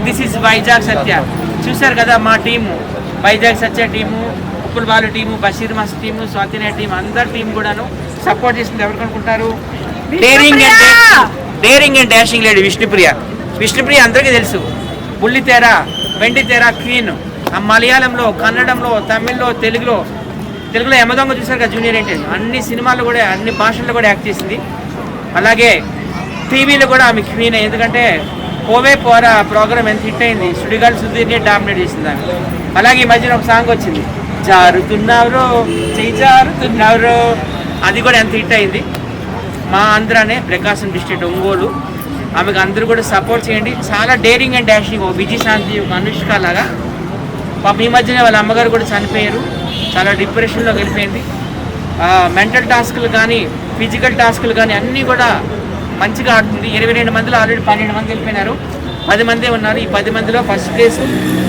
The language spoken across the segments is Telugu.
దిస్ ఇస్ వైజాగ్ సత్య. చూసారు కదా మా టీము, వైజాగ్ సత్య టీము, ఉప్పుల్ బాలు టీము, బషీర్ మస్ టీము, స్వాతినే టీం, అందరు టీం కూడాను సపోర్ట్ చేస్తుంది. ఎవరు అనుకుంటారు? Daring and dashing lady Vishnupriya. Vishnupriya అందరికీ తెలుసు, బుల్లితెర, వెండితెర క్వీన్. ఆ మలయాళంలో, కన్నడంలో, తమిళ్లో, తెలుగులో యమదొంగ చూసారు కదా జూనియర్ ఎన్టీఆర్, అన్ని సినిమాల్లో కూడా అన్ని భాషల్లో కూడా యాక్ట్ చేసింది. అలాగే టీవీలో కూడా ఆమె క్వీన్. ఎందుకంటే పోవే పోరా ప్రోగ్రామ్ ఎంత హిట్ అయింది, సుడిగాలి సుధీర్ని డామినేట్ చేసింది ఆమె. అలాగే ఈ మధ్యన ఒక సాంగ్ వచ్చింది, జారుతున్నారు చెయ్యి జారుతున్నారు, అది కూడా ఎంత హిట్ అయింది. మా ఆంధ్రానే, ప్రకాశం డిస్ట్రిక్ట్, ఒంగోలు. ఆమెకు అందరూ కూడా సపోర్ట్ చేయండి. చాలా డేరింగ్ అండ్ డాషింగ్, ఒక విజయశాంతి, ఒక అనుష్క లాగా. పాప ఈ మధ్యనే వాళ్ళ అమ్మగారు కూడా చనిపోయారు, చాలా డిప్రెషన్లోకి వెళ్ళిపోయింది. మెంటల్ టాస్క్లు కానీ ఫిజికల్ టాస్క్లు కానీ అన్నీ కూడా మంచిగా ఆడుతుంది. 22 మందిలో ఆల్రెడీ 12 మంది వెళ్ళిపోయినారు, 10 మందే ఉన్నారు. ఈ 10 మందిలో ఫస్ట్ ప్లేస్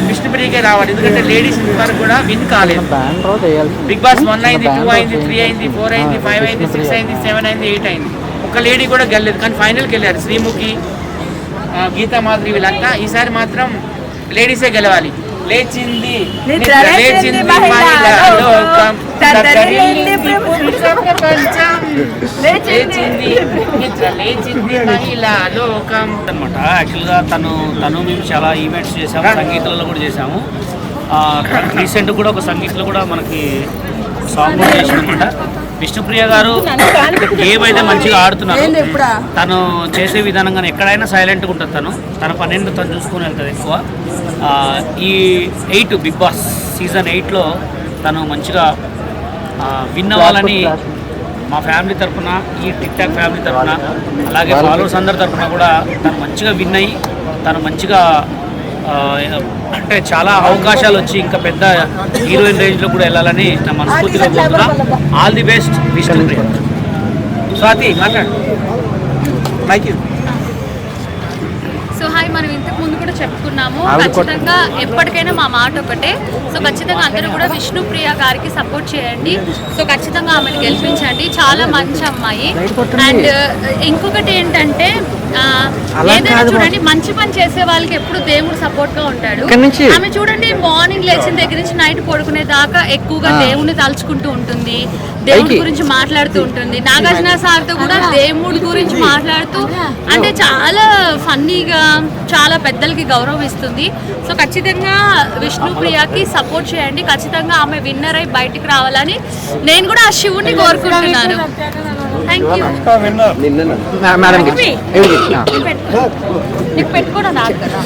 విష్ణుప్రియకే రావాలి, ఎందుకంటే లేడీస్ ఇంతవరకు కూడా విన్ కాలేదు. బిగ్ బాస్ 1 అయింది, 2 అయింది, 3 అయింది, 4 అయింది, 5 అయింది, 6 అయింది, 7 అయింది, 8 అయింది. ఒక లేడీ కూడా గెలలేదు, కానీ ఫైనల్కి వెళ్ళారు శ్రీముఖి, గీతా మాధురి వీళ్ళంతా. ఈసారి మాత్రం లేడీసే గెలవాలి. లేచింది లేచింది మహిళా లోకం, లేచింది మహిళా లోకం అనమాట. యాక్చువల్గా తను మేము చాలా ఈవెంట్స్ చేసాము, సంగీతంలో కూడా చేసాము. రీసెంట్ కూడా ఒక సంగీతంలో కూడా మనకి సాంగ్ కూడా చేసామన్నమాట. విష్ణుప్రియ గారు గేమ్ అయితే మంచిగా ఆడుతున్నారు. తను చేసే విధానంగానే ఎక్కడైనా సైలెంట్గా ఉంటుంది. తన పన్నెండు తను చూసుకొని వెళ్తుంది ఎక్కువ. ఈ 8 బిగ్ బాస్ సీజన్ 8లో తను మంచిగా విన్ అవ్వాలని మా ఫ్యామిలీ తరఫున, ఈ టిక్ టాక్ ఫ్యామిలీ తరఫున, అలాగే ఫాలోవర్స్ అందరి తరఫున కూడా తను మంచిగా విన్ అయ్యి తను మంచిగా అంటే చాలా అవకాశాలు వచ్చి ఇంకా పెద్ద హీరోయిన్ రేంజ్లో కూడా వెళ్ళాలని నా మనస్ఫూర్తిగా కోరుతున్నా. All the best Vishnupriya. Swathi మాట్లాడు. సో హాయ్, మనం ఇంతకు ముందు కూడా చెప్పుకున్నాము, ఖచ్చితంగా ఎప్పటికైనా మా మాట ఒకటే. సో ఖచ్చితంగా అందరూ కూడా విష్ణుప్రియ గారికి సపోర్ట్ చేయండి. సో ఖచ్చితంగా ఆమెను గెలిపించండి, చాలా మంచి అమ్మాయి. అండ్ ఇంకొకటి ఏంటంటే, ఏదైనా చూడండి, మంచి పని చేసే వాళ్ళకి ఎప్పుడు దేవుడు సపోర్ట్ గా ఉంటాడు. ఆమె చూడండి, మార్నింగ్ లేచిన దగ్గర నుంచి నైట్ పడుకునే దాకా ఎక్కువగా దేవుడిని తలుచుకుంటూ ఉంటుంది, దేవుడి గురించి మాట్లాడుతూ ఉంటుంది. నాగార్జున సార్తో కూడా దేవుడి గురించి మాట్లాడుతూ, అంటే చాలా ఫన్నీగా, చాలా పెద్దలకి గౌరవం ఇస్తుంది. సో ఖచ్చితంగా విష్ణుప్రియకి సపోర్ట్ చేయండి. ఖచ్చితంగా ఆమె విన్నర్ అయి బయటికి రావాలని నేను కూడా ఆ శివుడిని కోరుకుంటున్నాను. Thank you. నీకు పెట్టుకోవడం రాదు కదా,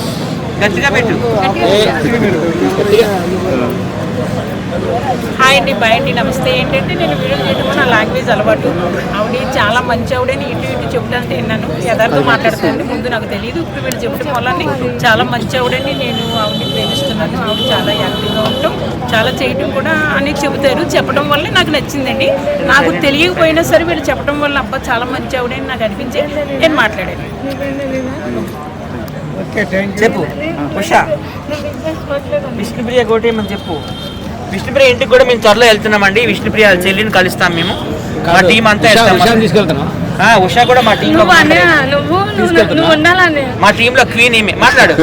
గట్టిగా పెట్టు. హాయ్ అండి, బాయ్ అండి, నమస్తే. ఏంటంటే నేను వీడియో చేయడం నా లాంగ్వేజ్ అలవాటు. ఆవిడ చాలా మంచి ఆవిడని ఇటు చెప్తానంటే విన్నాను, యథార్థం మాట్లాడుతుంది. ముందు నాకు తెలియదు, ఇప్పుడు వీళ్ళు చెప్పడం వల్ల చాలా మంచి ఆవిడని నేను ఆవిడని ప్రేమిస్తున్నాను. ఆవిడ చాలా యాక్టివ్గా ఉంటాం, చాలా చేయటం కూడా అని చెబుతారు. చెప్పడం వల్ల నాకు నచ్చిందండి. నాకు తెలియకపోయినా సరే వీళ్ళు చెప్పడం వల్ల అబ్బా చాలా మంచి ఆవిడని నాకు అనిపించి నేను మాట్లాడాను. చెప్పు ఉషా, విష్ణుప్రియ కోటేమని చెప్పు. విష్ణుప్రియ ఇంటికి కూడా మేము త్వరలో వెళ్తున్నామండి. విష్ణుప్రియ చెల్లిని కలుస్తాం మేము, మా టీం అంతా వెళ్తాం. ఉషా కూడా మా టీంలో, మా టీంలో క్వీన్ ఏమి. మాట్లాడు.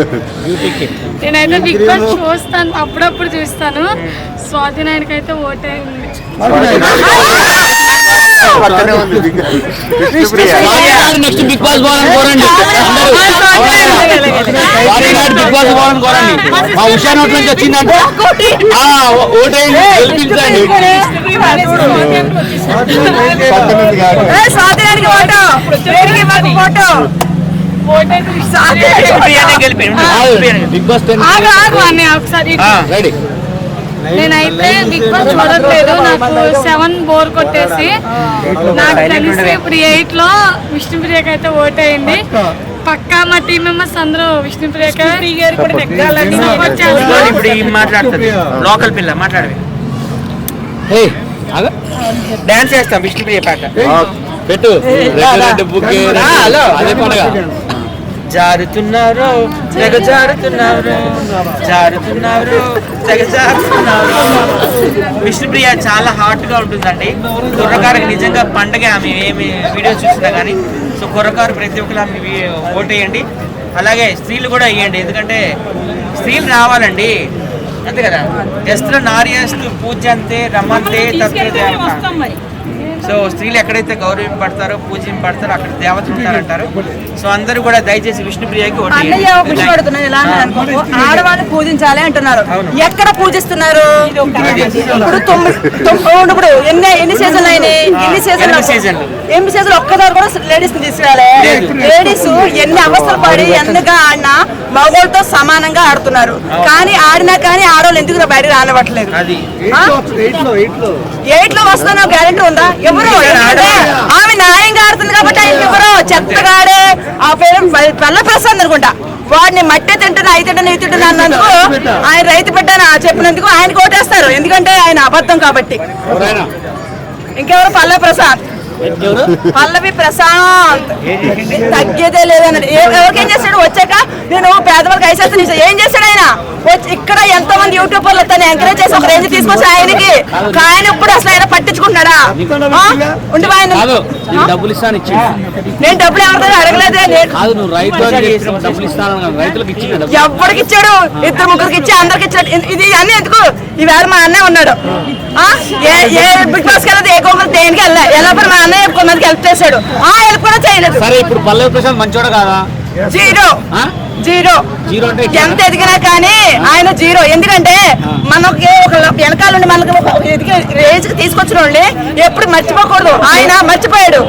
నేనైతే బిగ్ బాస్ చూస్తాను, అప్పుడప్పుడు చూస్తాను. స్వాతి నాయుడుకి అయితే ఓటే ఉంది. నెక్స్ట్ బిగ్ బాస్ పోవాలని కోరండి. బిగ్ బాస్ పోవాలని కోరండి. మా ఉషా నోట్ల నుంచి వచ్చిందంటే ఓటేయండి, గెలిపించండి. బిగ్ బాస్ నేనైతే బిగ్ బాస్ చూడట్లేదు, నాకు 7 బోర్ కొట్టేసి. నాకు తెలిసి ఇప్పుడు 8లో విష్ణుప్రియకి అయితే ఓట్ అయింది. పక్కా మా టీం మెంబర్స్ అందరూ విష్ణుప్రియకి సపోర్ట్ చేస్తారు. ఇప్పుడు మాట్లాడుతుంది లోకల్ పిల్ల, మాట్లాడవి. డాన్స్ చేస్తాం విష్ణుప్రియ పాట పెట్టు. జారుతున్నారు తెగ జారుతున్నారు, జారుతున్నారు తెగ జారుతున్నారు. విష్ణుప్రియ చాలా హాట్ గా ఉంటుందండి. కుర్రకారుకి నిజంగా పండగ. ఆమె ఏమి వీడియో చూసినా కానీ. సో కుర్రకారు ప్రతి ఒక్కరు ఆమె ఓటేయండి. అలాగే స్త్రీలు కూడా వేయండి, ఎందుకంటే స్త్రీలు రావాలండి, అంతే కదా. ఎస్త్ర నార్యస్తు పూజ్యంతే రమంతే తత్ర దేవత. వస్తాం మరి. సో స్త్రీలు ఎక్కడైతే గౌరవింపడతారో పూజింపడతారో అక్కడ దేవతలు ఉంటారంటారు. సో అందరూ కూడా దయచేసి విష్ణుప్రియకి ఓటు అన్నయ్య వేయండి. ఒకటి పడుతున్నాను ఎలా అనుకో ఆడవాళ్ళని పూజించాలి అంటున్నారు. ఎక్కడ పూజిస్తున్నారు? ఇప్పుడు ఎన్ని సీజన్లు అయినాయి? ఎన్ని సీజన్లు ఒక్కదారు కూడా లేడీస్ తీసుకురాలే. లేడీస్ ఎన్ని అవస్థలు పడి ఎంతగా ఆడినా మగవాళ్ళతో సమానంగా ఆడుతున్నారు. కానీ ఆడినా కానీ ఆడవాళ్ళు ఎందుకు బయటకు రానివ్వట్లేదు? 8 లో వస్తున్నా గ్యారెంటీ ఉందా? ఎవరు? ఆమె న్యాయంగా ఆడుతుంది కాబట్టి ఆయన ఎవరో చెత్తగా ఆడే ఆ పేరు పల్ల ప్రసాద్ అనుకుంటా. వాడిని మట్టే తింటున్నా అయి తింటున్నా ఇవి తింటున్నా అన్నందుకు ఆయన రైతు పెట్టాను చెప్పినందుకు ఆయన కోటేస్తారు, ఎందుకంటే ఆయన అబద్ధం కాబట్టి. ఇంకెవరు? పల్లవి ప్రసాద్, పల్లవి ప్రశాంత్ తగ్గేదే లేదన్నాడు. ఎవరికేం చేస్తాడు? వచ్చాక నేను పేదవాళ్ళకి ఐసేస్తాను ఏం చేశాడు ఆయన? ఇక్కడ ఎంతో మంది యూట్యూబర్లు తను ఎంకరేజ్ చేసి ఒక రేంజ్ తీసుకొచ్చి ఆయనకి ఆయన ఇప్పుడు అసలు ఆయన పట్టించుకుంటున్నాడా? ఉండి డబ్బులు ఇస్తాను ఇచ్చి నేను డబ్బులు ఎవరితో అడగలేదే. ఎవరికి ఇచ్చాడు? 2-3 ఇచ్చి అందరికి ఇచ్చాడు. ఇది అన్ని ఎందుకు? ఈవేళ మా అన్నయ్య ఉన్నాడు. ఏ బిగ్ బాస్ కి ఏ గోగులు దేనికి ఎలా మా అన్నయ్య కొంతమందికి హెల్ప్ చేశాడు. హెల్ప్ కూడా చేయలేదు. సరే ఇప్పుడు పల్లవి ప్రసాద్ మంచోడు కాదా? జీరో ఎంత ఎదిగినా కానీ ఆయన జీరో. ఎందుకంటే మనకి ఒక వెనకాల నుండి మనకి రేంజ్ కి తీసుకొచ్చిన వాళ్ళని ఎప్పుడు మర్చిపోకూడదు. ఆయన మర్చిపోయాడు.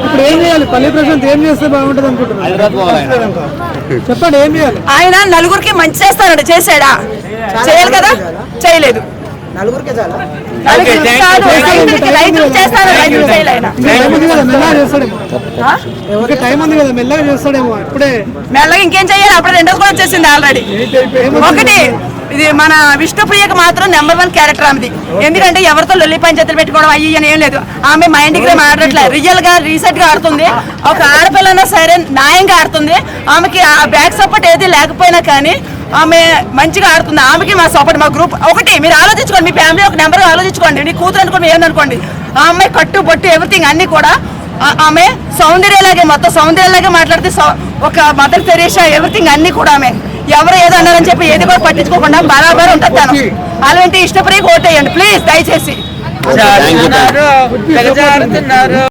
చెప్పండి ఏం చేయాలి? ఆయన నలుగురికి మంచి చేస్తానండి. చేశాడా? చేయాలి కదా? చేయలేదు. నలుగురికి రైతులు చేస్తారు, రైతులు చేయలేదు. టైం ఉంది కదా, మెల్లగా చేస్తాడేమో. ఇప్పుడే మెల్లగా ఇంకేం చెయ్యాలి? అప్పుడు రెండోది కూడా వచ్చేసింది ఆల్రెడీ. ఒకటి ఇది మన విష్ణుప్రియకి మాత్రం నెంబర్ 1 క్యారెక్టర్ ఆమెది. ఎందుకంటే ఎవరితో లొల్లి పంచాయతీలు పెట్టుకోవడం అయ్యి అని ఏం లేదు. ఆమె మైండ్ కి ఆడట్లేదు, రియల్ గా రీసెంట్ గా ఆడుతుంది. ఒక ఆడపిల్లనా సరే న్యాయంగా ఆడుతుంది. ఆమెకి ఆ బ్యాక్ సపోర్ట్ ఏది లేకపోయినా కానీ ఆమె మంచిగా ఆడుతుంది. ఆమెకి మా సపోర్ట్, మా గ్రూప్. ఒకటి మీరు ఆలోచించుకోండి, మీ ఫ్యామిలీ ఒక నెంబర్ ఆలోచించుకోండి. నీ కూతురు అనుకోండి, ఏందనుకోండి, ఆ అమ్మాయి కట్టు బొట్టు ఎవ్రీథింగ్ అన్ని కూడా ఆమె సౌందర్యలాగే, మొత్తం సౌందర్యలాగే మాట్లాడితే ఒక మదర్ తెరీసా ఎవ్రీథింగ్ అన్ని కూడా ఆమె. ఎవరు ఏదో అన్నారని చెప్పి ఏది కూడా పట్టించుకోకుండా బరాబర్ ఉంటుంది తను. అలాంటి ఇష్టపడి ఓటేయండి ప్లీజ్ దయచేసి.